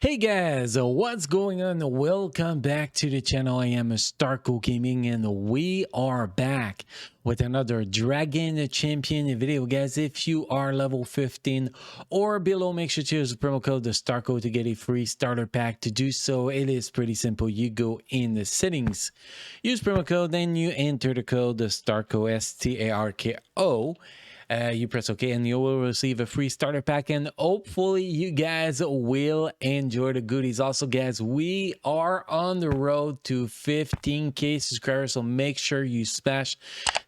Hey guys, what's going on? Welcome back to the channel. I am Starco Gaming and we are back with another Dragon Champion video. Guys, if you are level 15 or below, make sure to use the promo code the Starco to get a free starter pack. To do so, it is pretty simple. You go in the settings, use promo code, then you enter the code the Starco, STARKO. You press OK and you will receive a free starter pack, and hopefully you guys will enjoy the goodies. Also guys, we are on the road to 15k subscribers, so make sure you smash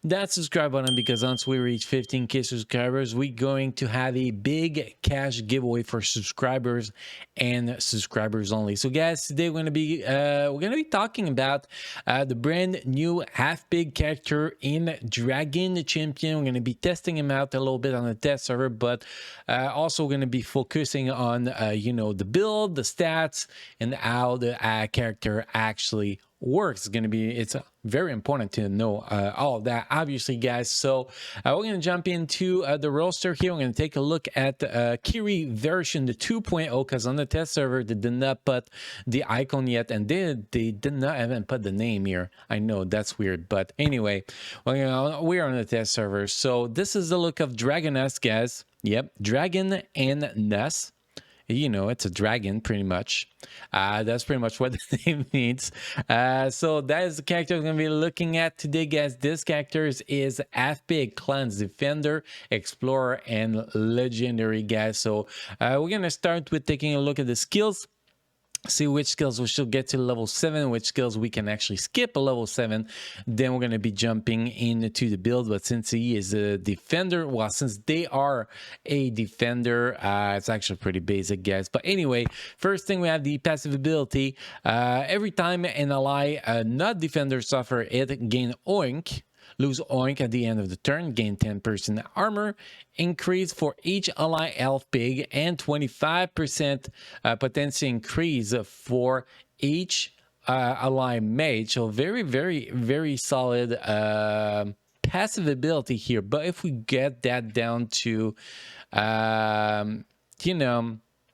that subscribe button, because once we reach 15k subscribers, we're going to have a big cash giveaway for subscribers and subscribers only. So guys, today we're gonna be talking about the brand new half big character in Dragon Champion. We're gonna be testing him out a little bit on the test server, but also going to be focusing on the build, the stats, and how the character actually works. It's very important to know all of that, obviously guys. So we're going to jump into the roster here. We're going to take a look at Kiri version the 2.0, because on the test server they did not put the icon yet, and they did not even put the name here. I know that's weird, but anyway, well, we're on the test server. So this is the look of Dragoness, guys. Yep, Dragon and Ness. It's a dragon, pretty much. That's pretty much what the name means. So that is the character we're going to be looking at today, guys. This character is half big, Clans Defender, Explorer, and Legendary, guys. So we're going to start with taking a look at the skills. See which skills we should get to level 7, which skills we can actually skip a level 7. Then we're going to be jumping into the build. But since he is a defender, well, since they are a defender, it's actually pretty basic, guys. But anyway, first thing, we have the passive ability. Every time an ally not defender suffer it, gain oink. Lose oink at the end of the turn, gain 10% armor increase for each ally elf big, and 25% potency increase for each ally mage. So very, very, very solid passive ability here. But if we get that down to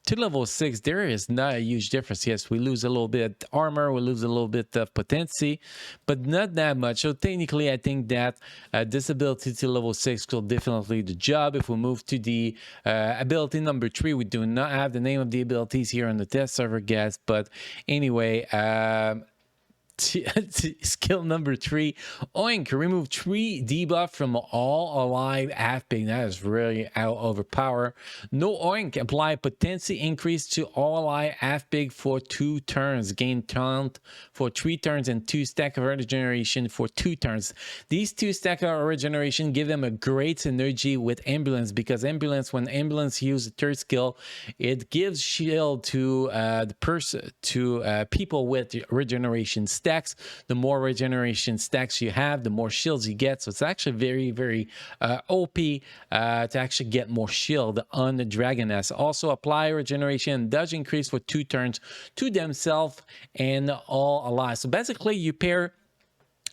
to level 6, there is not a huge difference. Yes, we lose a little bit armor, we lose a little bit of potency, but not that much. So technically, I think that this ability to level 6 will definitely do the job. If we move to the ability number 3, we do not have the name of the abilities here on the test server, guys. But anyway, skill number 3, oink, remove 3 debuff from all alive half big. That is really out overpower. No oink, apply potency increase to all alive half big for 2 turns, gain taunt for 3 turns, and 2 stack of regeneration for 2 turns. These 2 stack of regeneration give them a great synergy with ambulance, because ambulance, when ambulance use the third skill, it gives shield to the person, to people with regeneration stacks. The more regeneration stacks you have, the more shields you get. So it's actually very, very OP to actually get more shield on the Dragoness. Also, apply regeneration and dodge increase for 2 turns to themselves and all allies. So basically, you pair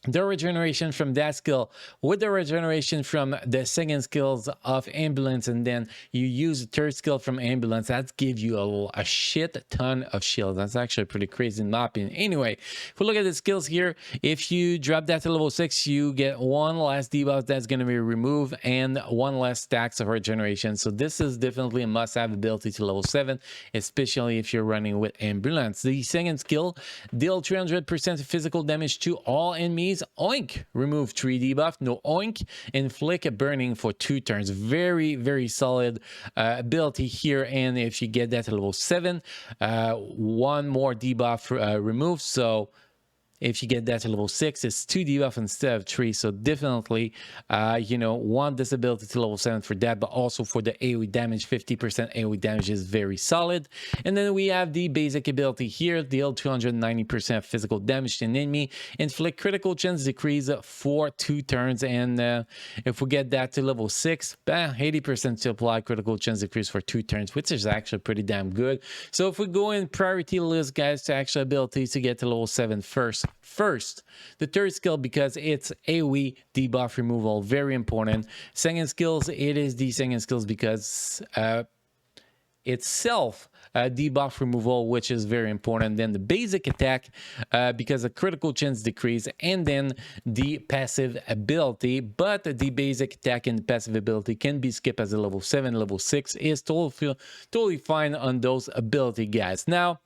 the regeneration from that skill with the regeneration from the second skills of ambulance, and then you use the third skill from ambulance. That gives you a shit ton of shield. That's actually pretty crazy in my opinion. Anyway, if we look at the skills here, if you drop that to level 6, you get 1 less debuff that's going to be removed and 1 less stacks of regeneration. So this is definitely a must-have ability to level 7, especially if you're running with ambulance. The second skill, deal 300% physical damage to all enemies. Oink, remove 3 debuff. No oink, inflict a burning for 2 turns. Very, very solid ability here. And if you get that to level 7, 1 more debuff removed. So if you get that to level 6, it's 2 debuff instead of 3. So definitely, want this ability to level 7 for that, but also for the AoE damage. 50% AoE damage is very solid. And then we have the basic ability here, deal 290% physical damage to an enemy, inflict critical chance decrease for 2 turns. And if we get that to level 6, 80% to apply critical chance decrease for 2 turns, which is actually pretty damn good. So if we go in priority list, guys, to actual abilities to get to level 7 first, the third skill, because it's AoE debuff removal, very important. Second skills, it is the second skills because itself debuff removal, which is very important. Then the basic attack, because the critical chance decrease, and then the passive ability. But the basic attack and passive ability can be skipped as a level 7. Level 6 is totally fine on those ability, guys. Now,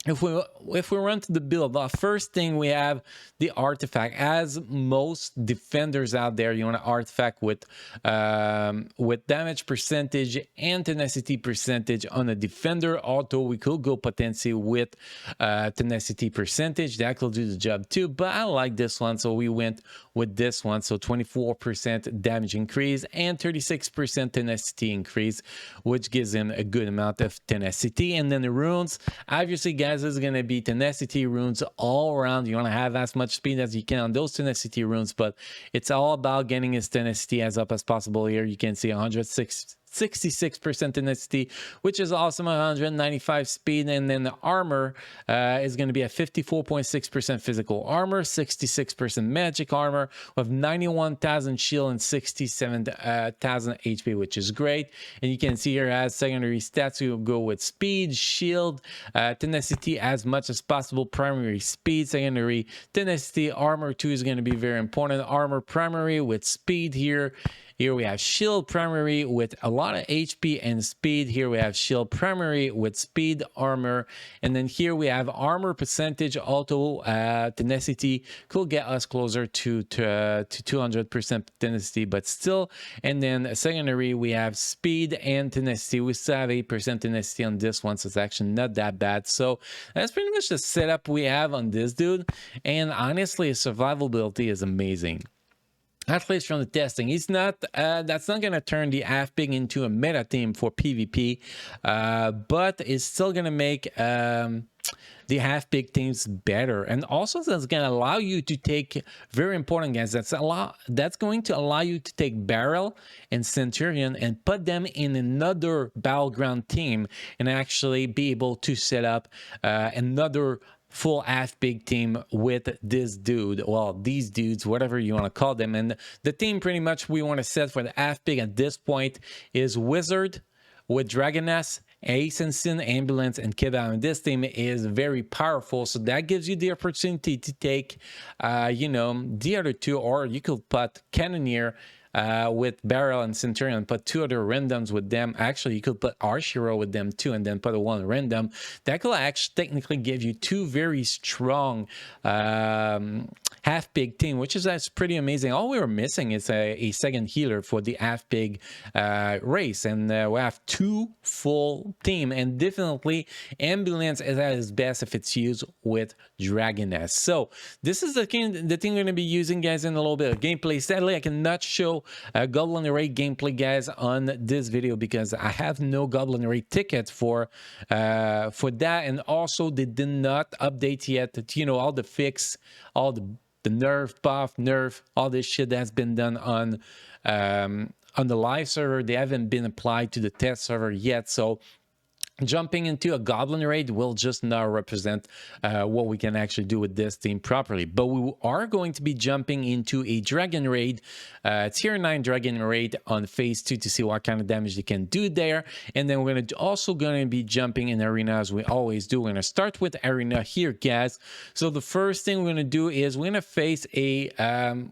if we run to the build, the first thing we have the artifact. As most defenders out there, you want an artifact with damage percentage and tenacity percentage on a defender. Although we could go potentially with tenacity percentage, that could do the job too. But I like this one, so we went with this one. So 24% damage increase and 36% tenacity increase, which gives him a good amount of tenacity. And then the runes, obviously, guys, is going to be tenacity runes all around. You want to have as much speed as you can on those tenacity runes, but it's all about getting his tenacity as up as possible. Here you can see 66% tenacity, which is awesome. 195 speed, and then the armor is going to be at 54.6% physical armor, 66% magic armor, with 91,000 shield and 67,000 HP, which is great. And you can see here as secondary stats, we will go with speed, shield, tenacity as much as possible, primary speed, secondary tenacity. Armor 2 is going to be very important. Armor primary with speed here. Here we have shield primary with a lot of HP and speed. Here we have shield primary with speed, armor, and then here we have armor percentage. Auto tenacity could get us closer to 200% tenacity, but still. And then secondary, we have speed and tenacity. We still have 8% tenacity on this one, so it's actually not that bad. So that's pretty much the setup we have on this dude. And honestly, his survivability is amazing. At least from the testing, he's not. That's not gonna turn the half-pig into a meta team for PvP, but it's still gonna make the half-pig teams better, and also that's gonna allow you to take very important guys. That's going to allow you to take Barrel and Centurion and put them in another battleground team, and actually be able to set up another full half-pig team with this dude, well, these dudes, whatever you want to call them. And the team pretty much we want to set for the half-pig at this point is Wizard with Dragoness, Ace and Sin, Ambulance, and Kebab. And this team is very powerful, so that gives you the opportunity to take you know, the other two, or you could put Cannoneer with Barrel and Centurion, put 2 other randoms with them. Actually, you could put Arshiro with them too, and then put a 1 random. That could actually technically give you 2 very strong half-pig team, which is that's pretty amazing. All we were missing is a second healer for the half-pig race, and we have 2 full team, and definitely Ambulance is at its best if it's used with Dragoness. So this is the thing we're going to be using, guys, in a little bit of gameplay. Sadly, I cannot show Goblin Raid gameplay, guys, on this video because I have no Goblin Raid ticket for that, and also they did not update yet, you know, all the fix, all the nerf, buff, nerf, all this shit that's been done on the live server. They haven't been applied to the test server yet, so jumping into a Goblin Raid will just not represent what we can actually do with this team properly. But we are going to be jumping into a Dragon Raid, tier 9 Dragon Raid on phase 2 to see what kind of damage they can do there. And then we're also going to be jumping in Arena as we always do. We're going to start with Arena here, guys. So the first thing we're going to do is we're going to face a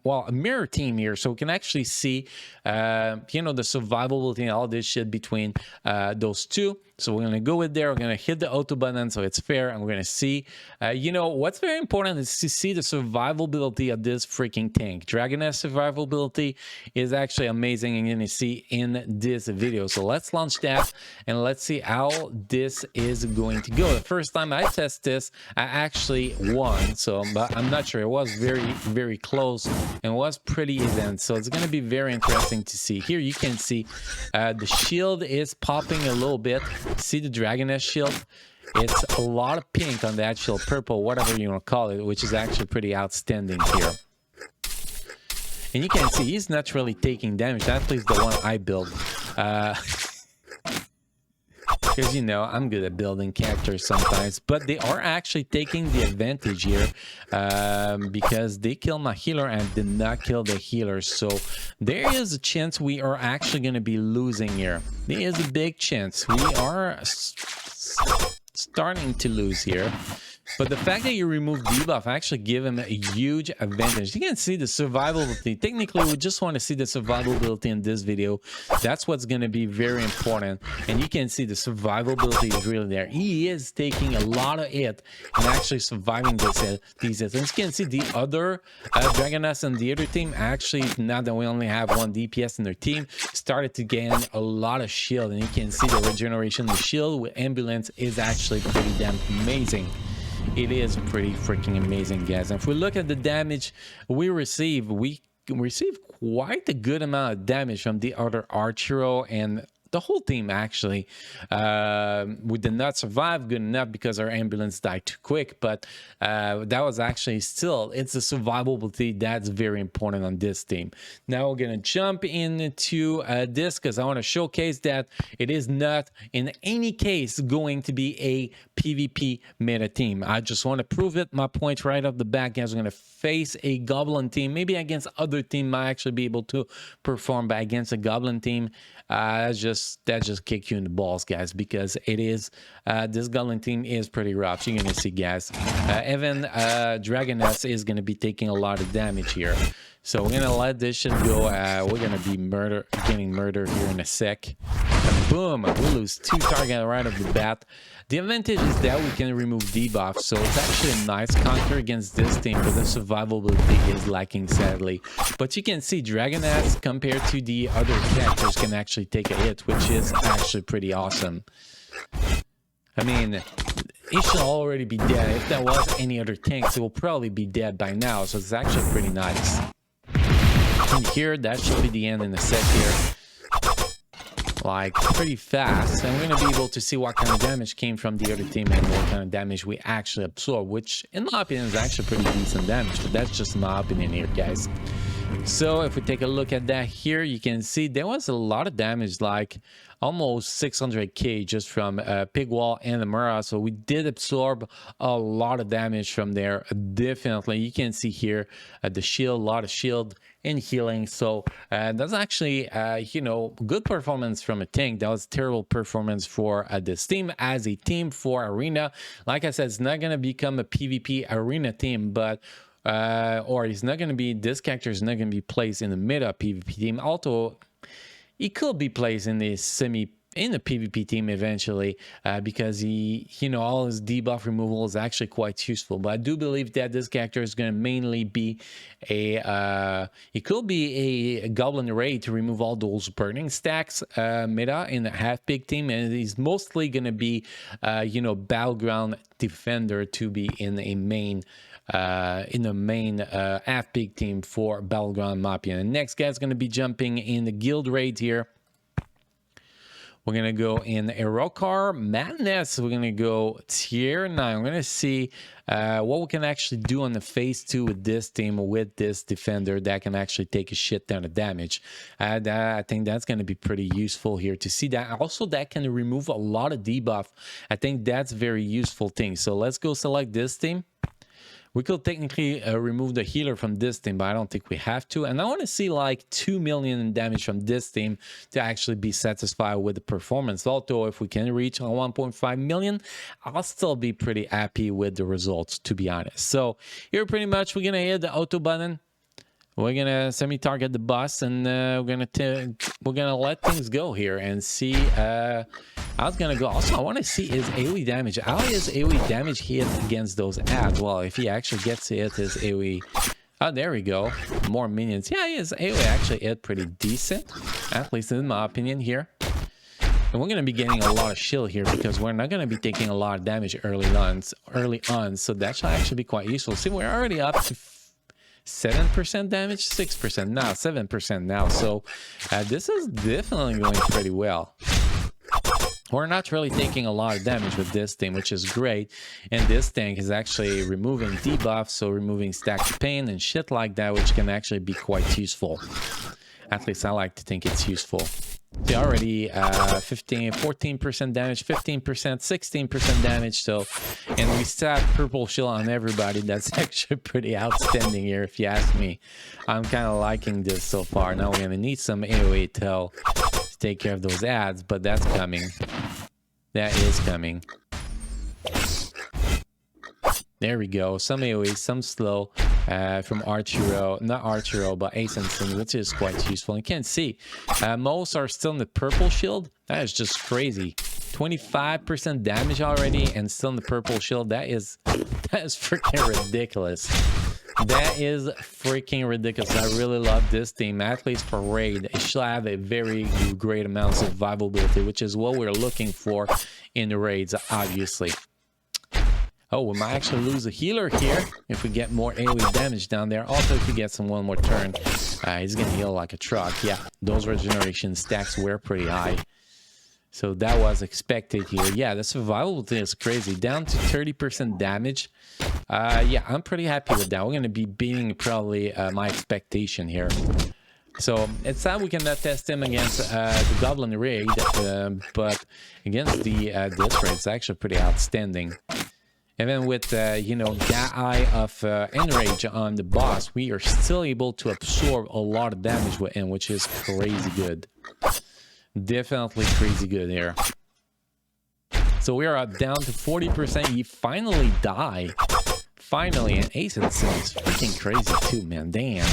well, a mirror team here, so we can actually see you know, the survivability and all this shit between those two. So we're going to go with there. We're going to hit the auto button so it's fair, and we're going to see, you know, what's very important is to see the survivability of this freaking tank. Dragoness survivability is actually amazing, and you're going to see in this video. So let's launch that, and let's see how this is going to go. The first time I test this, I actually won. So, but I'm not sure. It was very, very close, and it was pretty even. So it's going to be very interesting to see. Here you can see the shield is popping a little bit. See the Dragoness shield? It's a lot of pink on that shield, purple, whatever you want to call it, which is actually pretty outstanding here. And you can see he's not really taking damage. That is the one I built. because, you know, I'm good at building characters sometimes, but they are actually taking the advantage here because they killed my healer and did not kill the healer. So there is a chance we are actually going to be losing here. There is a big chance we are starting to lose here. But the fact that you remove debuff actually give him a huge advantage. You can see the survivability. Technically, we just want to see the survivability in this video. That's what's going to be very important. And you can see the survivability is really there. He is taking a lot of hit and actually surviving these hits. And you can see the other Dragoness and the other team, actually, now that we only have one DPS in their team, started to gain a lot of shield. And you can see the regeneration of the shield with Ambulance is actually pretty damn amazing. It is pretty freaking amazing, guys. And if we look at the damage we receive quite a good amount of damage from the other Archero and the whole team, actually. We did not survive good enough because our ambulance died too quick, but that was actually still, it's a survivability that's very important on this team. Now we're gonna jump into this because I want to showcase that it is not in any case going to be a PvP meta team. I just want to prove it, my point right off the bat, guys. We're gonna face a goblin team. Maybe against other team might actually be able to perform, but against a goblin team, that just kick you in the balls, guys, because it is this goblin team is pretty rough. You're gonna see, guys, even Dragoness is gonna be taking a lot of damage here. So we're gonna let this shit go. We're gonna be getting murdered here in a sec. And boom, we lose 2 targets right off the bat. The advantage is that we can remove debuff, so it's actually a nice counter against this team, but the survivability is lacking, sadly. But you can see Dragoness compared to the other characters can actually take a hit, which is actually pretty awesome. I mean, it should already be dead. If there was any other tanks, it will probably be dead by now, so it's actually pretty nice. And here, that should be the end in a sec here. Like, pretty fast, and we're gonna be able to see what kind of damage came from the other team and what kind of damage we actually absorb, which in my opinion is actually pretty decent damage, but that's just my opinion here, guys. So if we take a look at that here, you can see there was a lot of damage, like almost 600k just from Pigwall and the Mura. So we did absorb a lot of damage from there. Definitely, you can see here the shield, a lot of shield and healing. So that's actually you know, good performance from a tank. That was terrible performance for this team as a team for Arena. Like I said, it's not gonna become a PvP Arena team, but or it's not going to be, this character is not going to be placed in the meta PvP team, although it could be placed in the PvP team eventually, because he, you know, all his debuff removal is actually quite useful. But I do believe that this character is going to mainly be a it could be a goblin raid to remove all those burning stacks meta in the half-pig team, and he's mostly going to be you know, battleground defender to be in a main half-pig team for Battleground Mafia. And next guy's going to be jumping in the guild raid here. We're going to go in Erokar Madness. We're going to go tier 9. We're going to see what we can actually do on the phase 2 with this team, with this defender that can actually take a shit ton of damage. I think that's going to be pretty useful here to see that. Also, that can remove a lot of debuff. I think that's a very useful thing. So let's go select this team. We could technically remove the healer from this team, but I don't think we have to. And I want to see like 2 million in damage from this team to actually be satisfied with the performance. Although if we can reach 1.5 million, I'll still be pretty happy with the results, to be honest. So here pretty much we're going to hit the auto button. We're gonna semi-target the boss, and we're gonna let things go here and see how it's gonna go. Also, I want to see his AoE damage. How is AoE damage hit against those ads? Well, if he actually gets to hit his AoE, oh, there we go. More minions. Yeah, his AoE actually hit pretty decent, at least in my opinion here. And we're gonna be getting a lot of shield here because we're not gonna be taking a lot of damage early on. So that should actually be quite useful. See, we're already up to 7% damage, 6% now, 7% now. So this is definitely going pretty well. We're not really taking a lot of damage with this thing, which is great. And this tank is actually removing debuffs, so removing stack pain and shit like that, which can actually be quite useful. At least I like to think it's useful. See, already 14% damage, 15%, 16% damage. So, and we still have purple shield on everybody. That's actually pretty outstanding here, if you ask me. I'm kind of liking this so far. Now we're gonna need some AoE tail to take care of those ads, but that's coming. That is coming. There we go. Some AoE, some slow from Archero, not Archero, but Ace and Sin, which is quite useful. You can see most are still in the purple shield. That is just crazy. 25% damage already and still in the purple shield. That is freaking ridiculous. That is freaking ridiculous. I really love this team, at least for raid. It should have a very great amount of survivability, which is what we're looking for in the raids, obviously. Oh, we might actually lose a healer here if we get more AoE damage down there. Also, if he gets him one more turn, he's gonna heal like a truck. Yeah, those regeneration stacks were pretty high. So that was expected here. Yeah, the survivability is crazy. Down to 30% damage. Yeah, I'm pretty happy with that. We're gonna be beating probably my expectation here. So it's sad we cannot test him against the Goblin raid, but against the this raid, it's actually pretty outstanding. And then with, you know, that eye of Enrage on the boss, we are still able to absorb a lot of damage with him, which is crazy good. Definitely crazy good here. So we are down to 40%. He finally died. Finally, and Ace and Sin is freaking crazy too, man. Damn.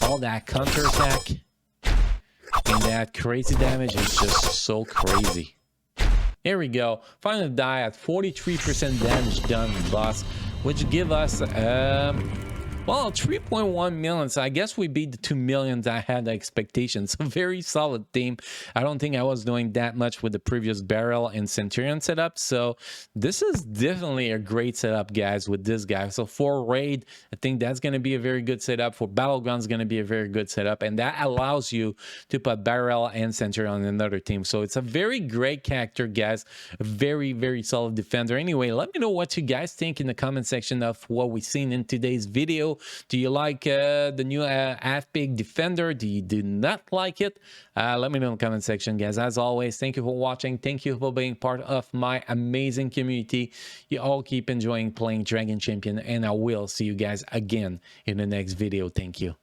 All that counter attack and that crazy damage is just so crazy. Here we go. Finally die at 43% damage done on the boss, which give us well, 3.1 million. So I guess we beat the 2 million I had the expectations. A very solid team. I don't think I was doing that much with the previous Barrel and Centurion setup. So this is definitely a great setup, guys, with this guy. So for raid, I think that's going to be a very good setup. For Battlegrounds, going to be a very good setup. And that allows you to put Barrel and Centurion on another team. So it's a very great character, guys. A very, very solid defender. Anyway, let me know what you guys think in the comment section of what we've seen in today's video. Do you like the new half-big defender? Do you do not like it? Let me know in the comment section, guys. As always, thank you for watching. Thank you for being part of my amazing community. You all keep enjoying playing Dragon Champion, and I will see you guys again in the next video. Thank you.